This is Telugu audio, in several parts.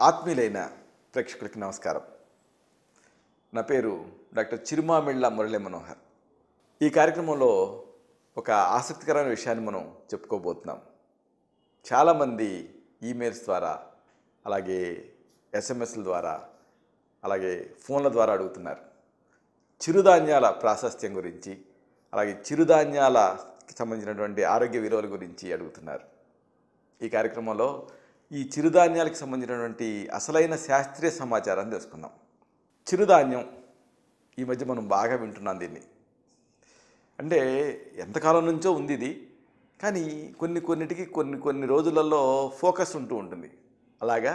ఆత్మీయులైన ప్రేక్షకులకి నమస్కారం. నా పేరు డాక్టర్ చిరుమామిళ్ళ మురళీ మనోహర్. ఈ కార్యక్రమంలో ఒక ఆసక్తికరమైన విషయాన్ని మనం చెప్పుకోబోతున్నాం. చాలామంది ఈమెయిల్స్ ద్వారా, అలాగే ఎస్ఎంఎస్ల ద్వారా, అలాగే ఫోన్ల ద్వారా అడుగుతున్నారు. చిరుధాన్యాల ప్రాశస్త్యం గురించి, అలాగే చిరుధాన్యాలకి సంబంధించినటువంటి ఆరోగ్య విలువల గురించి అడుగుతున్నారు. ఈ కార్యక్రమంలో ఈ చిరుధాన్యాలకు సంబంధించినటువంటి అసలైన శాస్త్రీయ సమాచారాన్ని తెలుసుకుందాం. చిరుధాన్యం ఈ మధ్య మనం బాగా వింటున్నాం దీన్ని. అంటే ఎంతకాలం నుంచో ఉంది ఇది, కానీ కొన్నిటికి కొన్ని రోజులలో ఫోకస్ ఉంటూ ఉంటుంది. అలాగా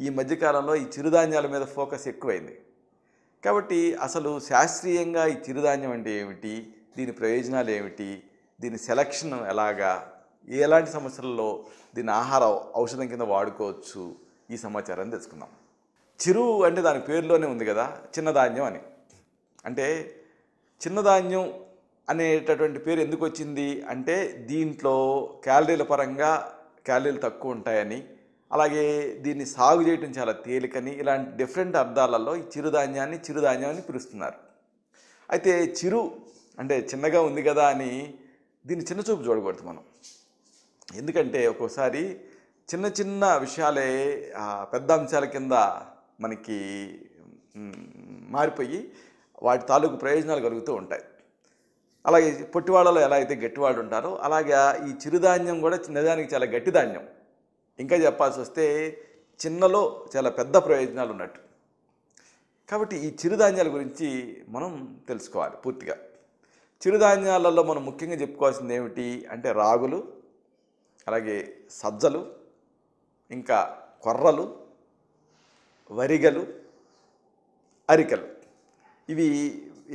ఈ మధ్యకాలంలో ఈ చిరుధాన్యాల మీద ఫోకస్ ఎక్కువైంది. కాబట్టి అసలు శాస్త్రీయంగా ఈ చిరుధాన్యం అంటే ఏమిటి, దీని ప్రయోజనాలు ఏమిటి, దీని సెలక్షన్ ఎలాగా, ఎలాంటి సమస్యలలో దీని ఆహార ఔషధం కింద వాడుకోవచ్చు, ఈ సమాచారాన్ని తెలుసుకుందాం. చిరు అంటే దాని పేరులోనే ఉంది కదా, చిన్నధాన్యం అని. అంటే చిన్నధాన్యం అనేటటువంటి పేరు ఎందుకు వచ్చింది అంటే దీంట్లో క్యాలరీల పరంగా క్యాలరీలు తక్కువ ఉంటాయని, అలాగే దీన్ని సాగు చేయడం చాలా తేలికని, ఇలాంటి డిఫరెంట్ అర్థాలలో ఈ చిరుధాన్యం అని పిలుస్తున్నారు. అయితే చిరు అంటే చిన్నగా ఉంది కదా అని దీన్ని చిన్న చూపు చూడకూడదు మనం. ఎందుకంటే ఒక్కోసారి చిన్న విషయాలే పెద్ద అంశాల కింద మనకి మారిపోయి వాటి తాలూకు ప్రయోజనాలు కలుగుతూ ఉంటాయి. అలాగే పొట్టివాళ్ళలో ఎలా అయితే గట్టివాళ్ళు ఉంటారో అలాగే ఈ చిరుధాన్యం కూడా నిజానికి చాలా గట్టి ధాన్యం. ఇంకా చెప్పాల్సి వస్తే చిన్నలో చాలా పెద్ద ప్రయోజనాలు ఉన్నట్టు. కాబట్టి ఈ చిరుధాన్యాల గురించి మనం తెలుసుకోవాలి పూర్తిగా. చిరుధాన్యాలలో మనం ముఖ్యంగా చెప్పుకోవాల్సింది ఏమిటి అంటే రాగులు, అలాగే సజ్జలు, ఇంకా కొర్రలు, వరిగలు, అరికలు. ఇవి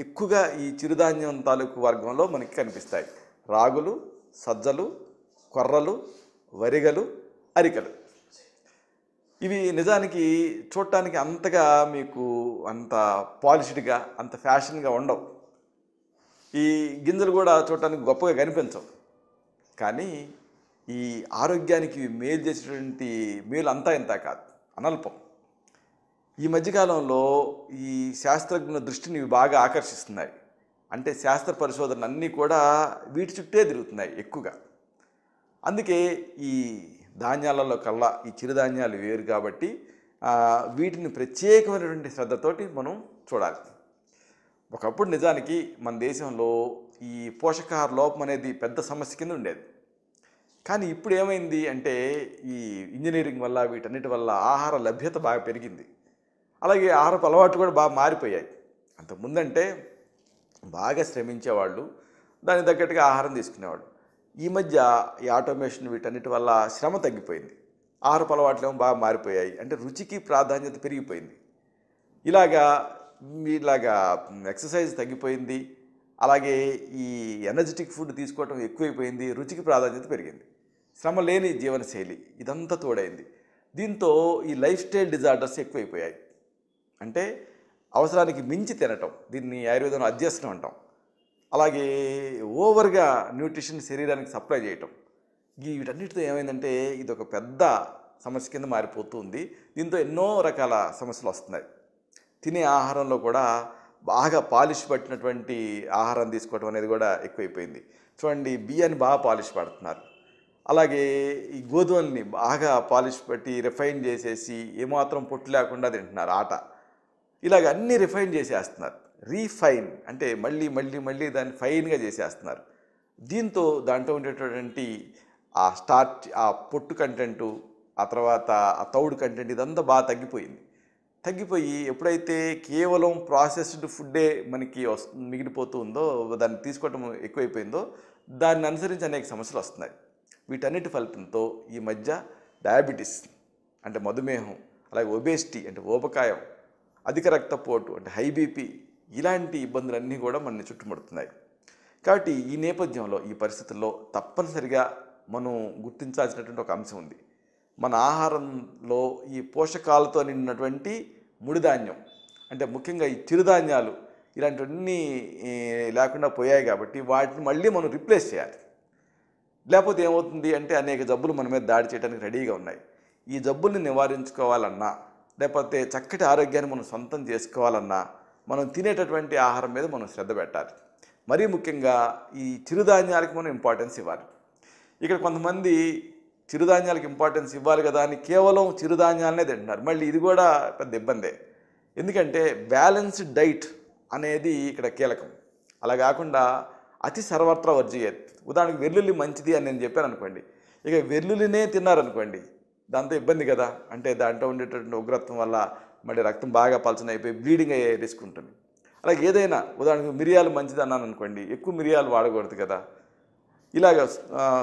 ఎక్కువగా ఈ చిరుధాన్యం తాలూకు వర్గంలో మనకి కనిపిస్తాయి. రాగులు, సజ్జలు, కొర్రలు, వరిగలు, అరికలు. ఇవి నిజానికి చూడటానికి అంతగా మీకు అంత పాలిష్డ్గా, అంత ఫ్యాషన్గా ఉండవు. ఈ గింజలు కూడా చూడటానికి గొప్పగా కనిపించవు. కానీ ఈ ఆరోగ్యానికి మేలు చేసేటువంటి మేలు అంతా ఇంత కాదు, అనల్పం. ఈ మధ్యకాలంలో ఈ శాస్త్రజ్ఞుల దృష్టిని ఇవి బాగా ఆకర్షిస్తున్నాయి. అంటే శాస్త్ర పరిశోధనలు అన్నీ కూడా వీటి చుట్టే తిరుగుతున్నాయి ఎక్కువగా. అందుకే ఈ ధాన్యాలలో కల్లా ఈ చిరుధాన్యాలు వేరు కాబట్టి వీటిని ప్రత్యేకమైనటువంటి శ్రద్ధతోటి మనం చూడాలి. ఒకప్పుడు నిజానికి మన దేశంలో ఈ పోషకాహార లోపం అనేది పెద్ద సమస్య కింద ఉండేది. కానీ ఇప్పుడు ఏమైంది అంటే ఈ ఇంజనీరింగ్ వల్ల, వీటన్నిటి వల్ల ఆహార లభ్యత బాగా పెరిగింది. అలాగే ఆహారపు అలవాట్లు కూడా బాగా మారిపోయాయి. అంతకుముందంటే బాగా శ్రమించేవాళ్ళు, దానికి తగ్గట్టుగా ఆహారం తీసుకునేవాళ్ళు. ఈ మధ్య ఈ ఆటోమేషన్ వీటన్నిటి వల్ల శ్రమ తగ్గిపోయింది, ఆహారపు అలవాట్లు ఏమో బాగా మారిపోయాయి. అంటే రుచికి ప్రాధాన్యత పెరిగిపోయింది. ఇలాగా ఎక్సర్సైజ్ తగ్గిపోయింది. అలాగే ఈ ఎనర్జెటిక్ ఫుడ్ తీసుకోవటం ఎక్కువైపోయింది, రుచికి ప్రాధాన్యత పెరిగింది, శ్రమ లేని జీవనశైలి ఇదంతా తోడైంది. దీంతో ఈ లైఫ్ స్టైల్ డిజార్డర్స్ ఎక్కువైపోయాయి. అంటే అవసరానికి మించి తినటం, దీన్ని ఆయుర్వేదంలో అధ్యసనం అంటాం. అలాగే ఓవర్గా న్యూట్రిషన్ శరీరానికి సప్లై చేయటం, వీటన్నిటితో ఏమైందంటే ఇది ఒక పెద్ద సమస్య కింద మారిపోతుంది. దీంతో ఎన్నో రకాల సమస్యలు వస్తున్నాయి. తినే ఆహారంలో కూడా బాగా పాలిష్ పట్టినటువంటి ఆహారం తీసుకోవడం అనేది కూడా ఎక్కువైపోయింది. చూడండి, బియ్యాన్ని బాగా పాలిష్ పడుతున్నారు. అలాగే ఈ గోధుమల్ని బాగా పాలిష్ పట్టి రిఫైన్ చేసేసి ఏమాత్రం పొట్టు లేకుండా తింటున్నారు ఆట. ఇలాగ అన్నీ రిఫైన్ చేసేస్తున్నారు. రీఫైన్ అంటే మళ్ళీ దాన్ని ఫైన్గా చేసేస్తున్నారు. దీంతో దాంట్లో ఉండేటటువంటి ఆ స్టార్చ్, ఆ పొట్టు కంటెంటు, ఆ తర్వాత ఆ తౌడు కంటెంట్ ఇదంతా బాగా తగ్గిపోయి ఎప్పుడైతే కేవలం ప్రాసెస్డ్ ఫుడ్డే మనకి మిగిలిపోతూ ఉందో, దాన్ని తీసుకోవటం ఎక్కువైపోయిందో, దాన్ని అనుసరించి అనేక సమస్యలు వస్తున్నాయి. వీటన్నిటి ఫలితంతో ఈ మధ్య డయాబెటీస్ అంటే మధుమేహం, అలాగే ఒబేసిటీ అంటే ఊబకాయం, అధిక రక్తపోటు అంటే హై బీపీ, ఇలాంటి ఇబ్బందులన్నీ కూడా మనని చుట్టుముడుతున్నాయి. కాబట్టి ఈ నేపథ్యంలో, ఈ పరిస్థితుల్లో తప్పనిసరిగా మనం గుర్తించాల్సినటువంటి ఒక అంశం ఉంది. మన ఆహారంలో ఈ పోషకాలతో నిండినటువంటి ముడిధాన్యం అంటే ముఖ్యంగా ఈ చిరుధాన్యాలు ఇలాంటివన్నీ లేకుండా పోయాయి. కాబట్టి వాటిని మళ్ళీ మనం రిప్లేస్ చేయాలి. లేకపోతే ఏమవుతుంది అంటే అనేక జబ్బులు మన మీద దాడి చేయడానికి రెడీగా ఉన్నాయి. ఈ జబ్బుల్ని నివారించుకోవాలన్నా, లేకపోతే చక్కటి ఆరోగ్యాన్ని మనం సొంతం చేసుకోవాలన్నా మనం తినేటటువంటి ఆహారం మీద మనం శ్రద్ధ పెట్టాలి. మరీ ముఖ్యంగా ఈ చిరుధాన్యాలకు మనం ఇంపార్టెన్స్ ఇవ్వాలి. ఇక్కడ కొంతమంది చిరుధాన్యాలకు ఇంపార్టెన్స్ ఇవ్వాలి కదా అని కేవలం చిరుధాన్యాలనే తింటున్నారు. మళ్ళీ ఇది కూడా పెద్ద ఇబ్బందే. ఎందుకంటే బ్యాలెన్స్డ్ డైట్ అనేది ఇక్కడ కీలకం. అలా కాకుండా అతి సర్వత్రా వర్జయేత్. ఉదాహరణకు వెల్లుల్లి మంచిది అని నేను చెప్పాను అనుకోండి, ఇక వెల్లుల్లినే తిన్నారనుకోండి, దాంతో ఇబ్బంది కదా. అంటే దాంట్లో ఉండేటటువంటి ఉగ్రత్వం వల్ల మళ్ళీ రక్తం బాగా పలచనైపోయి బ్లీడింగ్ అయ్యే రిస్క్ ఉంటుంది. అలాగే ఏదైనా ఉదాహరణకు మిరియాలు మంచిది అన్నాను అనుకోండి, ఎక్కువ మిరియాలు వాడకూడదు కదా. ఇలాగ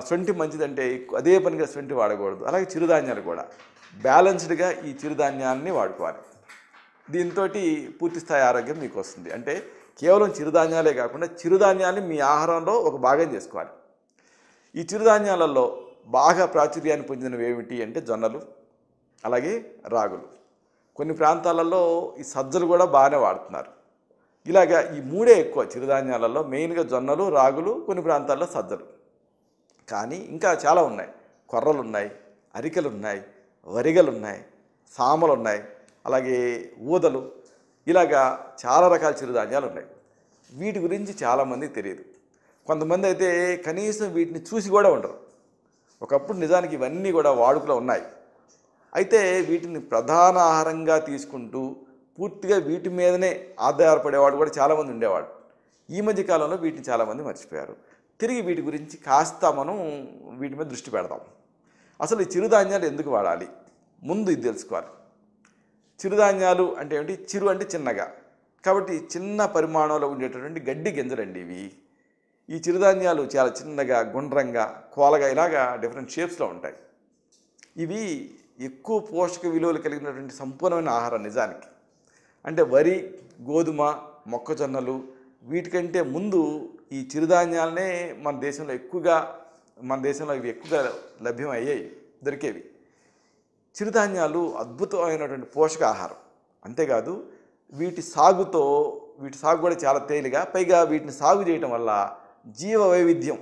సొంటి మంచిదంటే అదే పనిగా సొంటి వాడకూడదు. అలాగే చిరుధాన్యాలు కూడా బ్యాలెన్స్డ్గా ఈ చిరుధాన్యాన్ని వాడుకోవాలి. దీంతో పూర్తి స్థాయి ఆరోగ్యం మీకు వస్తుంది. అంటే కేవలం చిరుధాన్యాలే కాకుండా చిరుధాన్యాన్ని మీ ఆహారంలో ఒక భాగం చేసుకోవాలి. ఈ చిరుధాన్యాలలో బాగా ప్రాచుర్యాన్ని పొందినవి ఏమిటి అంటే జొన్నలు, అలాగే రాగులు. కొన్ని ప్రాంతాలలో ఈ సజ్జలు కూడా బాగానే వాడుతున్నారు. ఇలాగా ఈ మూడే ఎక్కువ చిరుధాన్యాలలో, మెయిన్గా జొన్నలు, రాగులు, కొన్ని ప్రాంతాల్లో సజ్జలు. కానీ ఇంకా చాలా ఉన్నాయి. కొర్రలు ఉన్నాయి, అరికెలు ఉన్నాయి, వరిగలు ఉన్నాయి, సామలు ఉన్నాయి, అలాగే ఊదలు, ఇలాగా చాలా రకాల చిరుధాన్యాలు ఉన్నాయి. వీటి గురించి చాలామందికి తెలియదు. కొంతమంది అయితే కనీసం వీటిని చూసి కూడా ఉండరు. ఒకప్పుడు నిజానికి ఇవన్నీ కూడా వాడుకలో ఉన్నాయి. అయితే వీటిని ప్రధాన ఆహారంగా తీసుకుంటూ పూర్తిగా వీటి మీదనే ఆధారపడేవాడు కూడా చాలామంది ఉండేవాడు. ఈ మధ్య కాలంలో వీటిని చాలామంది మర్చిపోయారు. తిరిగి వీటి గురించి కాస్త మనం వీటి మీద దృష్టి పెడదాం. అసలు ఈ చిరుధాన్యాలు ఎందుకు వాడాలి ముందు ఇది తెలుసుకోవాలి. చిరుధాన్యాలు అంటే ఏమిటి? చిరు అంటే చిన్నగా, కాబట్టి చిన్న పరిమాణంలో ఉండేటటువంటి గడ్డి గింజలండి ఇవి. ఈ చిరుధాన్యాలు చాలా చిన్నగా, గుండ్రంగా, కోలగా, ఇలాగా డిఫరెంట్ షేప్స్లో ఉంటాయి. ఇవి ఎక్కువ పోషక విలువలు కలిగినటువంటి సంపూర్ణమైన ఆహారం నిజానికి. అంటే వరి, గోధుమ, మొక్కజొన్నలు వీటికంటే ముందు ఈ చిరుధాన్యాలనే మన దేశంలో ఇవి ఎక్కువగా లభ్యం అయ్యాయి, దొరికేవి. చిరుధాన్యాలు అద్భుతమైనటువంటి పోషక ఆహారం. అంతేకాదు వీటి సాగు కూడా చాలా తేలిగా, పైగా వీటిని సాగు చేయటం వల్ల జీవ వైవిధ్యం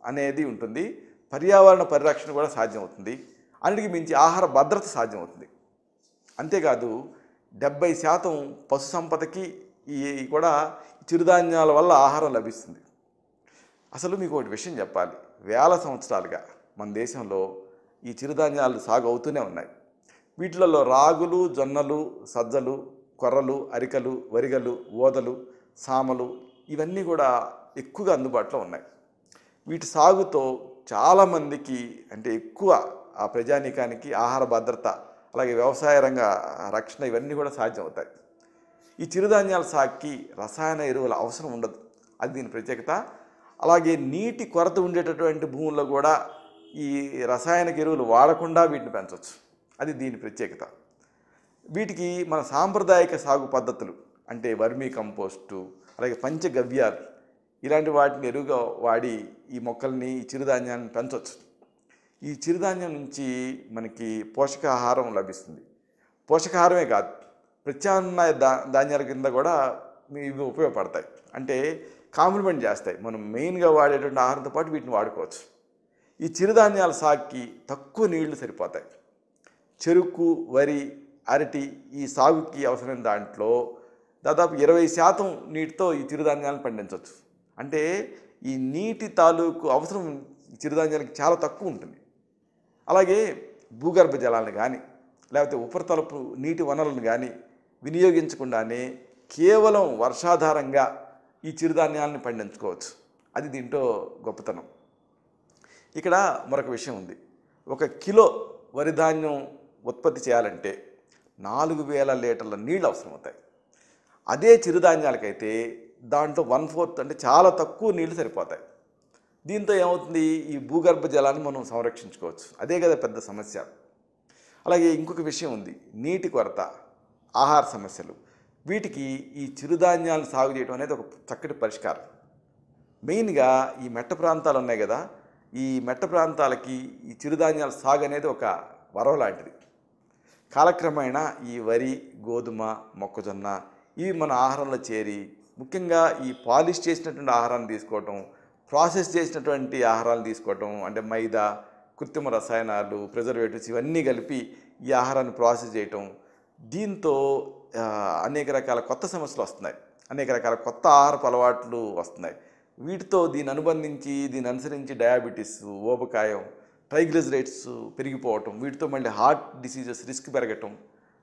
అనేది ఉంటుంది, పర్యావరణ పరిరక్షణ కూడా సాధ్యమవుతుంది, అన్నిటికీ మించి ఆహార భద్రత సాధ్యమవుతుంది. అంతేకాదు 70% పశు సంపదకి ఈ కూడా చిరుధాన్యాల వల్ల ఆహారం లభిస్తుంది. అసలు మీకు ఒకటి విషయం చెప్పాలి, వేల సంవత్సరాలుగా మన దేశంలో ఈ చిరుధాన్యాలు సాగు అవుతూనే ఉన్నాయి. వీటిలలో రాగులు, జొన్నలు, సజ్జలు, కొర్రలు, అరికలు, వరిగలు, ఓదలు, సామలు ఇవన్నీ కూడా ఎక్కువగా అందుబాటులో ఉన్నాయి. వీటి సాగుతో చాలామందికి, అంటే ఎక్కువ ఆ ప్రజానీకానికి ఆహార భద్రత, అలాగే వ్యవసాయ రంగ రక్షణ ఇవన్నీ కూడా సాధ్యమవుతాయి. ఈ చిరుధాన్యాల సాగుకి రసాయన ఎరువుల అవసరం ఉండదు, అది దీని ప్రత్యేకత. అలాగే నీటి కొరత ఉండేటటువంటి భూముల్లో కూడా ఈ రసాయనిక ఎరువులు వాడకుండా వీటిని పెంచవచ్చు, అది దీని ప్రత్యేకత. వీటికి మన సాంప్రదాయిక సాగు పద్ధతులు అంటే వర్మీ కంపోస్టు, అలాగే పంచగవ్యాలు ఇలాంటి వాటిని ఎరువుగా వాడి ఈ మొక్కల్ని, ఈ చిరుధాన్యాన్ని పెంచవచ్చు. ఈ చిరుధాన్యం నుంచి మనకి పోషకాహారం లభిస్తుంది. పోషకాహారమే కాదు, ప్రత్యామ్నాయ ధాన్యాల కింద కూడా ఇవి ఉపయోగపడతాయి. అంటే కాంప్లిమెంట్ చేస్తాయి. మనం మెయిన్గా వాడేటువంటి ఆహారంతో పాటు వీటిని వాడుకోవచ్చు. ఈ చిరుధాన్యాల సాగుకి తక్కువ నీళ్లు సరిపోతాయి. చెరుకు, వరి, అరటి ఈ సాగుకి అవసరమైన దాంట్లో దాదాపు 20% నీటితో ఈ చిరుధాన్యాలను పండించవచ్చు. అంటే ఈ నీటి తాలూకు అవసరం చిరుధాన్యానికి చాలా తక్కువ ఉంటుంది. అలాగే భూగర్భ జలాలను కానీ, లేకపోతే ఉపరితలపు నీటి వనరులను కానీ వినియోగించకుండానే కేవలం వర్షాధారంగా ఈ చిరుధాన్యాలను పండించుకోవచ్చు, అది దీంట్లో గొప్పతనం. ఇక్కడ మరొక విషయం ఉంది. 1 కిలో వరి ధాన్యం ఉత్పత్తి చేయాలంటే 4000 లీటర్ల నీళ్ళు అవసరమవుతాయి. అదే చిరుధాన్యాలకైతే దాంట్లో 1/4 అంటే చాలా తక్కువ నీళ్లు సరిపోతాయి. దీంతో ఏమవుతుంది, ఈ భూగర్భ జలాన్ని మనం సంరక్షించుకోవచ్చు, అదే కదా పెద్ద సమస్య. అలాగే ఇంకొక విషయం ఉంది, నీటి కొరత, ఆహార సమస్యలు. వీటికి ఈ చిరుధాన్యాలను సాగు చేయడం అనేది ఒక చక్కటి పరిష్కారం. మెయిన్గా ఈ మెట్ట ప్రాంతాలు ఉన్నాయి కదా, ఈ మెట్ట ప్రాంతాలకి ఈ చిరుధాన్యాల సాగు అనేది ఒక వరం లాంటిది. కాలక్రమేణా ఈ వరి, గోధుమ, మొక్కజొన్న ఇవి మన ఆహారంలో చేరి, ముఖ్యంగా ఈ పాలిష్ చేసినటువంటి ఆహారాన్ని తీసుకోవటం, ప్రాసెస్ చేసినటువంటి ఆహారాలు తీసుకోవటం, అంటే మైదా, కృత్రిమ రసాయనాలు, ప్రిజర్వేటివ్స్ ఇవన్నీ కలిపి ఈ ఆహారాన్ని ప్రాసెస్ చేయటం, దీంతో అనేక రకాల కొత్త సమస్యలు వస్తున్నాయి, అనేక రకాల కొత్త ఆహారపు అలవాట్లు వస్తున్నాయి. వీటితో దీన్ని అనుబంధించి దీన్ని అనుసరించి డయాబెటీస్, ఊబకాయం, ట్రైగ్లిజరైడ్స్ పెరిగిపోవటం, వీటితో మళ్ళీ హార్ట్ డిసీజెస్ రిస్క్ పెరగటం,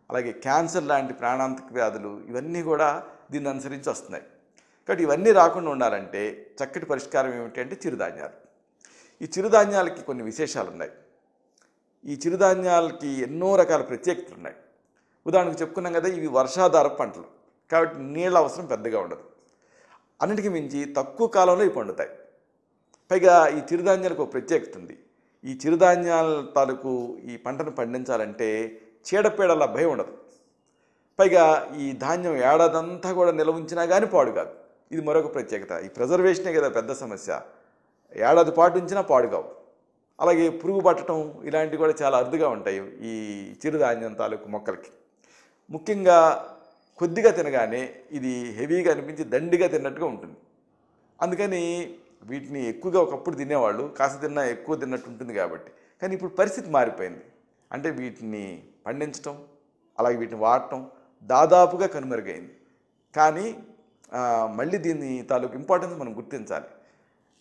అలాగే క్యాన్సర్ లాంటి ప్రాణాంతక వ్యాధులు ఇవన్నీ కూడా దీన్ని అనుసరించి వస్తున్నాయి. కాబట్టి ఇవన్నీ రాకుండా ఉండాలంటే చక్కటి పరిష్కారం ఏమిటి అంటే చిరుధాన్యాలు. ఈ చిరుధాన్యాలకి కొన్ని విశేషాలు ఉన్నాయి. ఈ చిరుధాన్యాలకి ఎన్నో రకాల ప్రత్యేకతలు ఉన్నాయి. ఉదాహరణకు చెప్పుకున్నాం కదా, ఇవి వర్షాధార పంటలు కాబట్టి నీళ్ళ అవసరం పెద్దగా ఉండదు. అన్నిటికీ మించి తక్కువ కాలంలో ఇవి పండుతాయి. పైగా ఈ చిరుధాన్యాలకు ఒక ప్రత్యేకత ఉంది. ఈ చిరుధాన్యాల తాలూకు ఈ పంటను పండించాలంటే చీడపీడల భయం ఉండదు. పైగా ఈ ధాన్యం ఏడాదంతా కూడా నిల్వ ఉంచినా కానీ పాడు కాదు. ఇది మరొక ప్రత్యేకత. ఈ ప్రిజర్వేషనే కదా పెద్ద సమస్య. ఏడాది పాటు ఉంచినా పాడు కావు. అలాగే పురుగు పట్టడం ఇలాంటివి కూడా చాలా అరుదుగా ఉంటాయి ఈ చిరుధాన్యం తాలూకు మొక్కలకి. ముఖ్యంగా కొద్దిగా తినగానే ఇది హెవీగా అనిపించి దండిగా తిన్నట్టుగా ఉంటుంది. అందుకని వీటిని ఎక్కువగా ఒకప్పుడు తినేవాళ్ళు, కాస్త తిన్నా ఎక్కువ తిన్నట్టు ఉంటుంది కాబట్టి. కానీ ఇప్పుడు పరిస్థితి మారిపోయింది. అంటే వీటిని పండించటం, అలాగే వీటిని వాడటం దాదాపుగా కనుమరుగైంది. కానీ మళ్ళీ దీన్ని తాలూకు ఇంపార్టెన్స్ మనం గుర్తించాలి.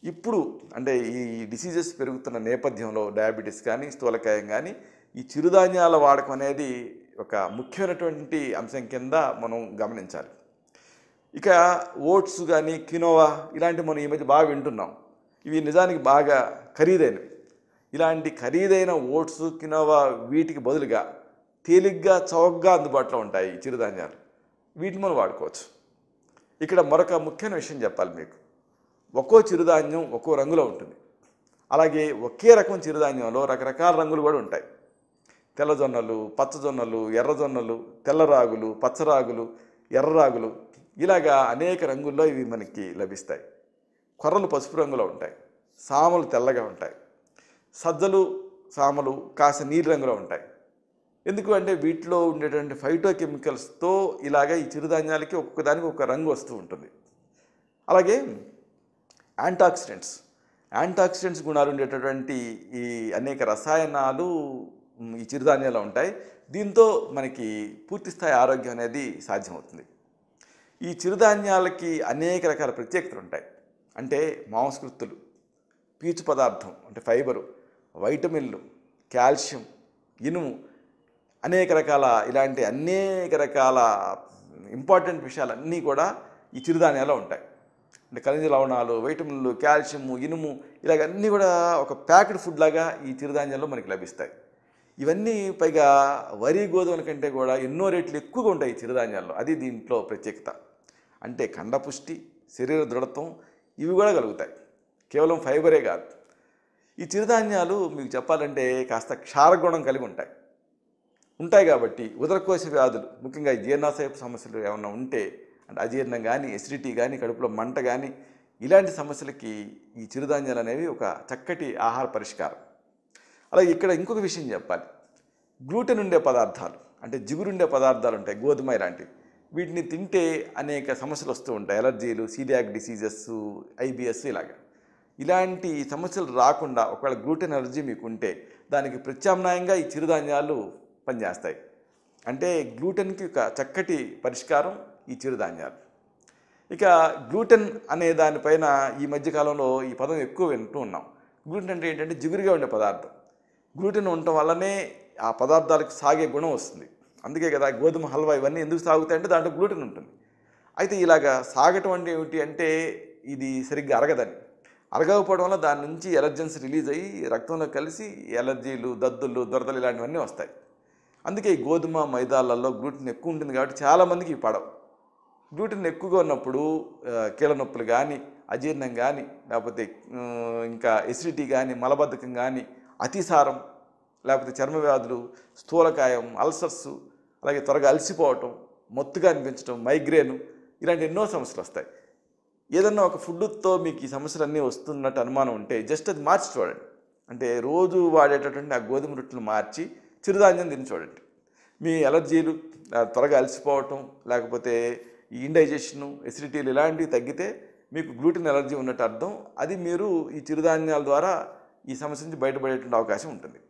ఇప్పుడు అంటే ఈ డిసీజెస్ పెరుగుతున్న నేపథ్యంలో డయాబెటీస్ కానీ, స్థూలకాయం కానీ, ఈ చిరుధాన్యాల వాడకం అనేది ఒక ముఖ్యమైనటువంటి అంశం కింద మనం గమనించాలి. ఇక ఓట్స్ కానీ, కినోవా ఇలాంటివి మనం ఈ మధ్య బాగా వింటున్నాం. ఇవి నిజానికి బాగా ఖరీదైనవి. ఇలాంటి ఖరీదైన ఓట్స్, కినోవా వీటికి బదులుగా తేలిగ్గా, చౌకగా అందుబాటులో ఉంటాయి ఈ చిరుధాన్యాలు. వీటిని మనం వాడుకోవచ్చు. ఇక్కడ మరొక ముఖ్యమైన విషయం చెప్పాలి మీకు. ఒక్కో చిరుధాన్యం ఒక్కో రంగులో ఉంటుంది. అలాగే ఒకే రకం చిరుధాన్యంలో రకరకాల రంగులు కూడా ఉంటాయి. తెల్లజొన్నలు, పచ్చజొన్నలు, ఎర్రజొన్నలు, తెల్లరాగులు, పచ్చరాగులు, ఎర్రరాగులు ఇలాగా అనేక రంగుల్లో ఇవి మనకి లభిస్తాయి. కొర్రలు పసుపు రంగులో ఉంటాయి, సామలు తెల్లగా ఉంటాయి, సజ్జలు సామలు కాస్త నీలి రంగులో ఉంటాయి. ఎందుకు అంటే వీటిలో ఉండేటువంటి ఫైటో కెమికల్స్తో ఇలాగ ఈ చిరుధాన్యాలకి ఒక్కొక్క దానికి ఒక రంగు వస్తూ ఉంటుంది. అలాగే యాంటాక్సిడెంట్స్ గుణాలు ఉండేటటువంటి ఈ అనేక రసాయనాలు ఈ చిరుధాన్యాలు ఉంటాయి. దీంతో మనకి పూర్తిస్థాయి ఆరోగ్యం అనేది సాధ్యమవుతుంది. ఈ చిరుధాన్యాలకి అనేక రకాల ప్రత్యేకతలు ఉంటాయి. అంటే మాంసకృత్తులు, పీచు పదార్థం అంటే ఫైబరు, వైటమిన్లు, కాల్షియం, ఇనుము, అనేక రకాల ఇంపార్టెంట్ విషయాలన్నీ కూడా ఈ చిరుధాన్యాల్లో ఉంటాయి. అంటే ఖనిజ లవణాలు, వైటమిన్లు, కాల్షియము, ఇనుము ఇలాగన్నీ కూడా ఒక ప్యాక్డ్ ఫుడ్ లాగా ఈ చిరుధాన్యాల్లో మనకి లభిస్తాయి. ఇవన్నీ పైగా వరి, గోధుమల కంటే కూడా ఎన్నో రేట్లు ఎక్కువగా ఉంటాయి ఈ చిరుధాన్యాల్లో. అది దీంట్లో ప్రత్యేకత. అంటే కండపుష్టి, శరీర దృఢత్వం ఇవి కూడా కలుగుతాయి. కేవలం ఫైబరే కాదు. ఈ చిరుధాన్యాలు మీకు చెప్పాలంటే కాస్త క్షారగుణం కలిగి ఉంటాయి కాబట్టి ఉదరకోశ వ్యాధులు, ముఖ్యంగా జీర్ణాశయ సమస్యలు ఏమైనా ఉంటే అంటే అజీర్ణం కానీ, ఎసిడిటీ కానీ, కడుపులో మంట కానీ ఇలాంటి సమస్యలకి ఈ చిరుధాన్యాలు అనేవి ఒక చక్కటి ఆహార పరిష్కారం. అలాగే ఇక్కడ ఇంకొక విషయం చెప్పాలి. గ్లూటెన్ ఉండే పదార్థాలు అంటే జిగురుండే పదార్థాలు ఉంటాయి, గోధుమ ఇలాంటివి. వీటిని తింటే అనేక సమస్యలు వస్తూ ఉంటాయి. ఎలర్జీలు, సీలియాక్ డిసీజెస్, ఐబిఎస్ ఇలాంటి సమస్యలు రాకుండా ఒకవేళ గ్లూటెన్ ఎలర్జీ మీకు ఉంటే దానికి ప్రత్యామ్నాయంగా ఈ చిరుధాన్యాలు పనిచేస్తాయి. అంటే గ్లూటెన్కి ఒక చక్కటి పరిష్కారం ఈ చిరుధాన్యాలు. ఇక గ్లూటెన్ అనే దానిపైన ఈ మధ్యకాలంలో ఈ పదం ఎక్కువ వింటూ ఉన్నాం. గ్లూటెన్ అంటే ఏంటంటే జిగురుగా ఉండే పదార్థం. గ్లూటెన్ ఉండటం వల్లనే ఆ పదార్థాలకు సాగే గుణం వస్తుంది. అందుకే కదా గోధుమ హల్వా ఇవన్నీ ఎందుకు సాగుతాయంటే దాంట్లో గ్లూటెన్ ఉంటుంది. అయితే ఇలాగా సాగటం అంటే ఏమిటి అంటే ఇది సరిగ్గా అరగకపోవడం వల్ల దాని నుంచి ఎలర్జెన్స్ రిలీజ్ అయ్యి రక్తంలో కలిసి ఎలర్జీలు, దద్దులు, దురదలు ఇలాంటివన్నీ వస్తాయి. అందుకే ఈ గోధుమ, మైదాలలో గ్లూటెన్ ఎక్కువ ఉంటుంది కాబట్టి చాలామందికి ఇవి పడవు. గ్లూటెన్ ఎక్కువగా ఉన్నప్పుడు కీళ్ళ నొప్పులు కానీ, అజీర్ణం కానీ, లేకపోతే ఇంకా ఎసిడిటీ కానీ, మలబద్ధకం కానీ, అతిసారం, లేకపోతే చర్మ వ్యాధులు, స్థూలకాయం, అల్సర్స్, అలాగే త్వరగా అలసిపోవటం, మొత్తుగా అనిపించడం, మైగ్రేను ఇలాంటి ఎన్నో సమస్యలు వస్తాయి. ఏదన్నా ఒక ఫుడ్తో మీకు ఈ సమస్యలన్నీ వస్తున్నట్టు అనుమానం ఉంటే జస్ట్ అది మార్చి చూడండి. అంటే రోజు వాడేటటువంటి ఆ గోధుమ రొట్టెలు మార్చి చిరుధాన్యం తిని చూడండి. మీ ఎలర్జీలు, త్వరగా అలసిపోవటం, లేకపోతే ఈ ఇండైజెషను, ఎసిడిటీలు ఇలాంటివి తగ్గితే మీకు గ్లూటెన్ ఎలర్జీ ఉన్నట్టు అర్థం. అది మీరు ఈ చిరుధాన్యాల ద్వారా ఈ సమస్య నుంచి బయటపడేటువంటి అవకాశం ఉంటుంది.